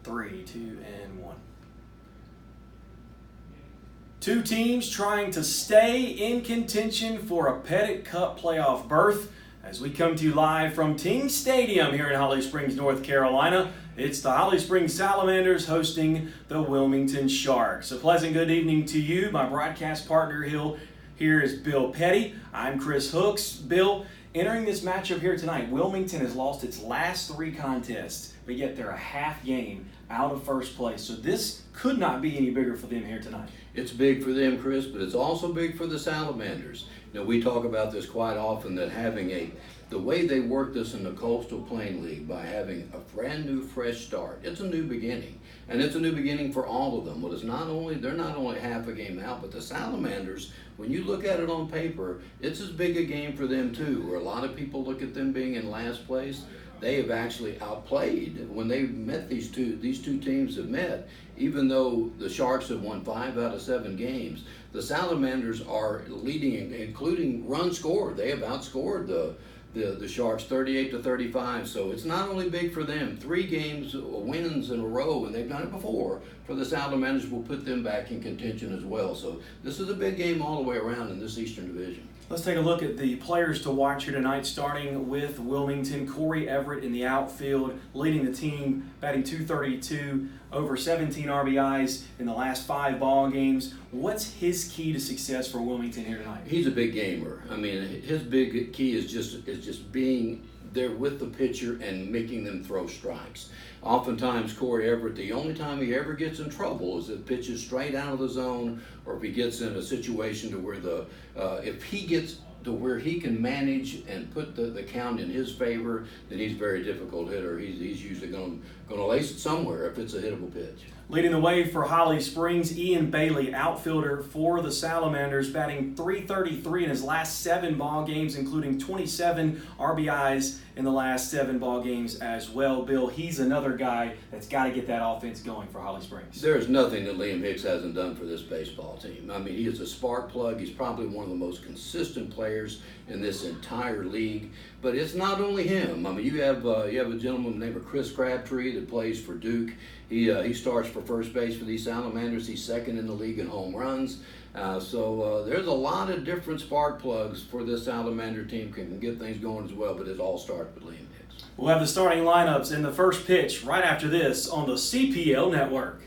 3, 2, and 1. Two teams trying to stay in contention for a Pettit Cup playoff berth. As we come to you live from Ting Stadium here in Holly Springs, North Carolina, it's the Holly Springs Salamanders hosting the Wilmington Sharks. A pleasant good evening to you. My broadcast partner here is Bill Petty. I'm Chris Hooks. Bill, entering this matchup here tonight, Wilmington has lost its last 3 contests, but yet they're a half game out of first place. So this could not be any bigger for them here tonight. It's big for them, Chris, but it's also big for the Salamanders. You know, we talk about this quite often, that having the way they work this in the Coastal Plain League by having a brand new fresh start, it's a new beginning. And it's a new beginning for all of them. Well, they're not only half a game out, but the Salamanders, when you look at it on paper, it's as big a game for them too, where a lot of people look at them being in last place. They have actually outplayed when they met these two teams have met. Even though the Sharks have won 5 out of 7 games, the Salamanders are leading, including runs scored. They have outscored the Sharks 38-35. So it's not only big for them. 3 games wins in a row, and they've done it before. For the Salamanders, will put them back in contention as well. So this is a big game all the way around in this Eastern Division. Let's take a look at the players to watch here tonight, starting with Wilmington. Corey Everett in the outfield, leading the team, batting .232, over 17 RBIs in the last 5 ball games. What's his key to success for Wilmington here tonight? He's a big gamer. I mean, his big key is just being there with the pitcher and making them throw strikes. Oftentimes, Corey Everett, the only time he ever gets in trouble is if pitches straight out of the zone, or if he gets in a situation to where if he gets to where he can manage and put the count in his favor, then he's a very difficult hitter. He's usually going to lace it somewhere if it's a hittable pitch. Leading the way for Holly Springs, Ian Bailey, outfielder for the Salamanders, batting .333 in his last 7 ball games, including 27 RBIs in the last 7 ball games as well. Bill, he's another guy that's got to get that offense going for Holly Springs. There's nothing that Liam Hicks hasn't done for this baseball team. I mean, he is a spark plug. He's probably one of the most consistent players in this entire league. But it's not only him. I mean, you have a gentleman named Chris Crabtree that plays for Duke. He starts for first base for these Salamanders. He's second in the league in home runs. So there's a lot of different spark plugs for this Salamander team can get things going as well, but it all starts with Liam Hicks. We'll have the starting lineups in the first pitch right after this on the CPL Network.